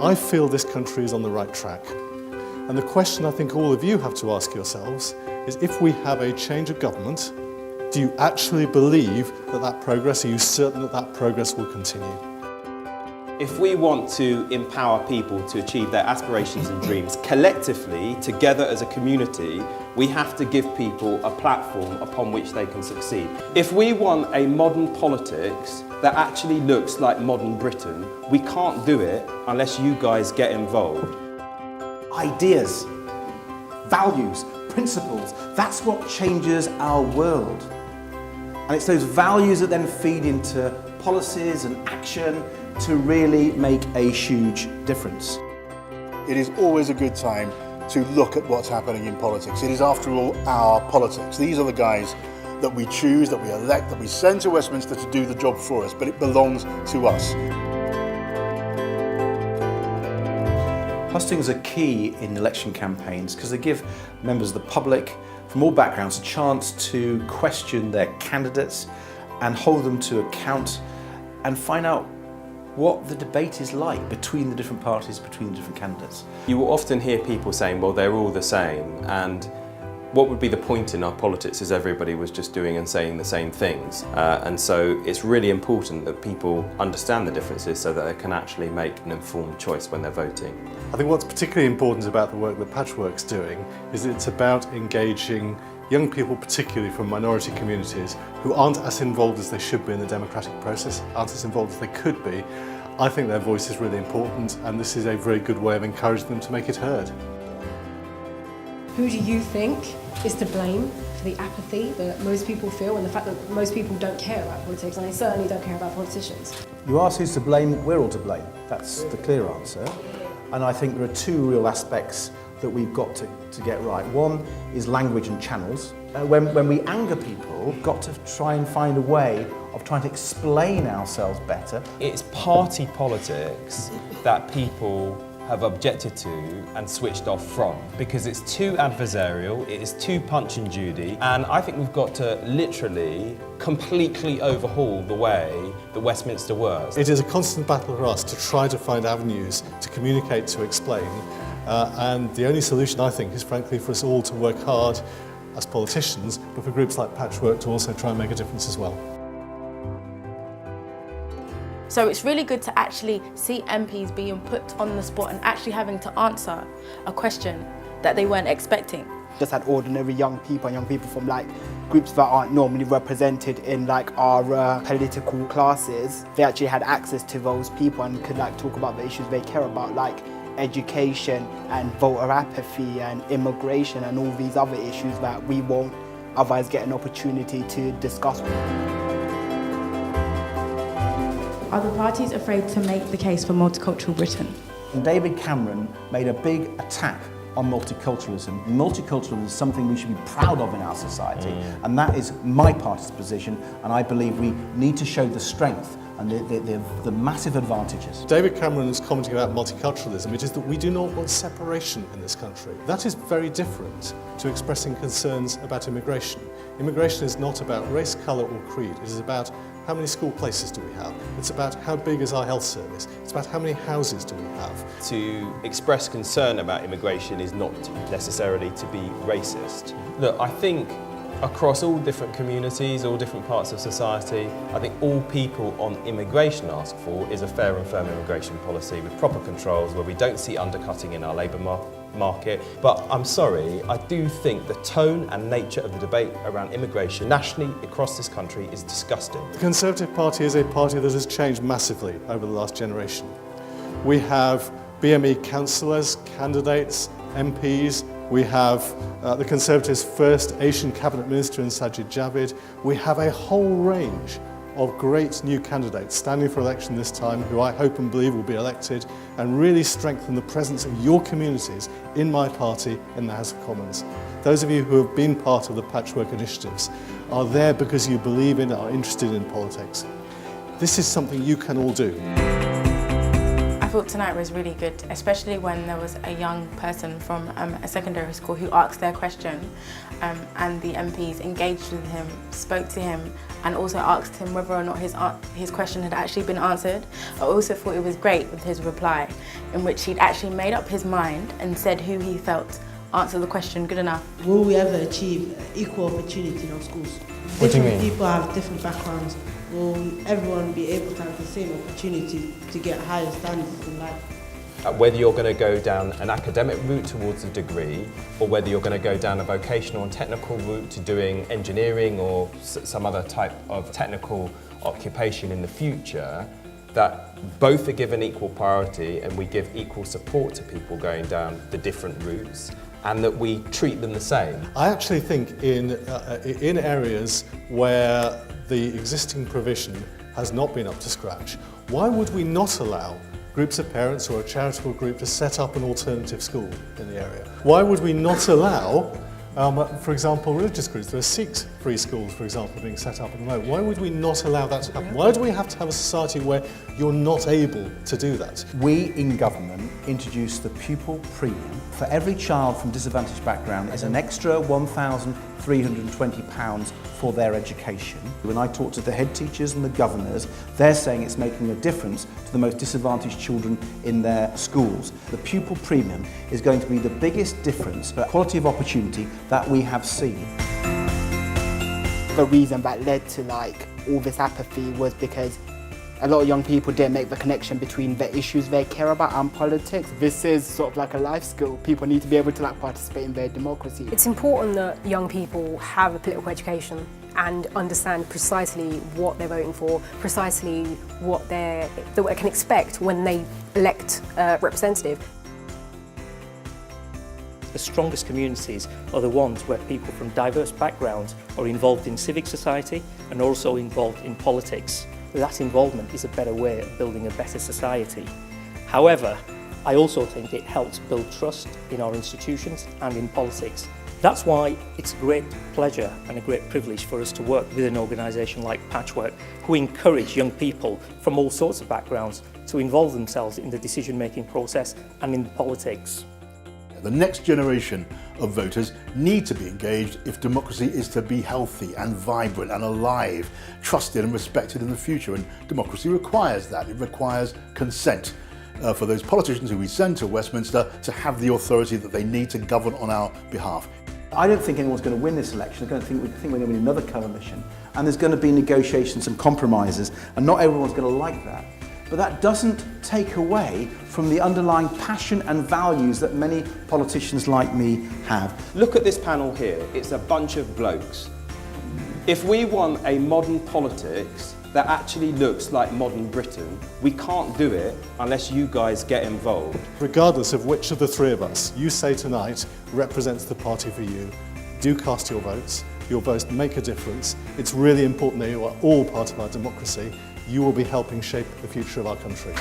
I feel this country is on the right track. And the question I think all of you have to ask yourselves is, if we have a change of government, do you actually believe that progress, are you certain that progress will continue? If we want to empower people to achieve their aspirations and dreams collectively, together as a community, we have to give people a platform upon which they can succeed. If we want a modern politics that actually looks like modern Britain, we can't do it unless you guys get involved. Ideas, values, principles, that's what changes our world. And it's those values that then feed into policies and action to really make a huge difference. It is always a good time to look at what's happening in politics. It is, after all, our politics. These are the guys that we choose, that we elect, that we send to Westminster to do the job for us, but it belongs to us. Hustings are key in election campaigns because they give members of the public from all backgrounds a chance to question their candidates and hold them to account and find out what the debate is like between the different parties, between the different candidates. You will often hear people saying, well, they're all the same, and what would be the point in our politics is everybody was just doing and saying the same things. And so it's really important that people understand the differences so that they can actually make an informed choice when they're voting. I think what's particularly important about the work that Patchwork's doing is it's about engaging young people, particularly from minority communities, who aren't as involved as they should be in the democratic process, aren't as involved as they could be. I think their voice is really important, and this is a very good way of encouraging them to make it heard. Who do you think is to blame for the apathy that most people feel and the fact that most people don't care about politics, and they certainly don't care about politicians? You ask who's to blame, we're all to blame. That's the clear answer. And I think there are two real aspects that we've got to get right. One is language and channels. When we anger people, we've got to try and find a way of trying to explain ourselves better. It's party politics that people have objected to and switched off from, because it's too adversarial, it is too Punch and Judy, and I think we've got to literally completely overhaul the way that Westminster works. It is a constant battle for us to try to find avenues to communicate, to explain, and the only solution, I think, is frankly for us all to work hard as politicians, but for groups like Patchwork to also try and make a difference as well. So it's really good to actually see MPs being put on the spot and actually having to answer a question that they weren't expecting. Just had ordinary young people from like groups that aren't normally represented in like our political classes. They actually had access to those people and could like talk about the issues they care about, like education and voter apathy and immigration and all these other issues that we won't otherwise get an opportunity to discuss. Are the parties afraid to make the case for multicultural Britain? And David Cameron made a big attack on multiculturalism. Multiculturalism is something we should be proud of in our society, and that is my party's position, and I believe we need to show the strength and the massive advantages. David Cameron is commenting about multiculturalism. It is that we do not want separation in this country. That is very different to expressing concerns about immigration. Immigration is not about race, colour or creed. It is about how many school places do we have? It's about how big is our health service? It's about how many houses do we have? To express concern about immigration is not necessarily to be racist. Look, I think across all different communities, all different parts of society, I think all people on immigration ask for is a fair and firm immigration policy with proper controls where we don't see undercutting in our labour market. But I'm sorry, I do think the tone and nature of the debate around immigration nationally across this country is disgusting. The Conservative Party is a party that has changed massively over the last generation. We have BME councillors, candidates, MPs. We have the Conservatives' first Asian Cabinet Minister in Sajid Javid. We have a whole range of great new candidates standing for election this time who I hope and believe will be elected and really strengthen the presence of your communities in my party in the House of Commons. Those of you who have been part of the Patchwork initiatives are there because you believe in, are interested in politics. This is something you can all do. I thought tonight was really good, especially when there was a young person from a secondary school who asked their question, and the MPs engaged with him, spoke to him, and also asked him whether or not his question had actually been answered. I also thought it was great with his reply, in which he'd actually made up his mind and said who he felt answered the question good enough. Will we ever achieve equal opportunity in our schools? What do you mean? Different people have different backgrounds. Will everyone be able to have the same opportunity to get higher standards in life? Whether you're going to go down an academic route towards a degree, or whether you're going to go down a vocational and technical route to doing engineering or some other type of technical occupation in the future, that both are given equal priority and we give equal support to people going down the different routes, and that we treat them the same. I actually think in areas where the existing provision has not been up to scratch, why would we not allow groups of parents or a charitable group to set up an alternative school in the area? Why would we not allow, for example, religious groups? There are Sikhs free schools, for example, being set up at the moment. Why would we not allow that to happen? Why do we have to have a society where you're not able to do that? We in government introduced the pupil premium. For every child from disadvantaged background is an extra £1,320 for their education. When I talk to the head teachers and the governors, they're saying it's making a difference to the most disadvantaged children in their schools. The pupil premium is going to be the biggest difference for quality of opportunity that we have seen. The reason that led to like all this apathy was because a lot of young people didn't make the connection between the issues they care about and politics. This is sort of like a life skill. People need to be able to like participate in their democracy. It's important that young people have a political education and understand precisely what they're voting for, precisely what they can expect when they elect a representative. The strongest communities are the ones where people from diverse backgrounds are involved in civic society and also involved in politics. That involvement is a better way of building a better society. However, I also think it helps build trust in our institutions and in politics. That's why it's a great pleasure and a great privilege for us to work with an organisation like Patchwork, who encourage young people from all sorts of backgrounds to involve themselves in the decision-making process and in politics. The next generation of voters need to be engaged if democracy is to be healthy and vibrant and alive, trusted and respected in the future. And democracy requires that. It requires consent for those politicians who we send to Westminster to have the authority that they need to govern on our behalf. I don't think anyone's going to win this election. I think we're going to win another coalition, and there's going to be negotiations and compromises, and not everyone's going to like that. But that doesn't take away from the underlying passion and values that many politicians like me have. Look at this panel here. It's a bunch of blokes. If we want a modern politics that actually looks like modern Britain, we can't do it unless you guys get involved. Regardless of which of the three of us you say tonight represents the party for you, do cast your votes. Your votes make a difference. It's really important that you are all part of our democracy. You will be helping shape the future of our country.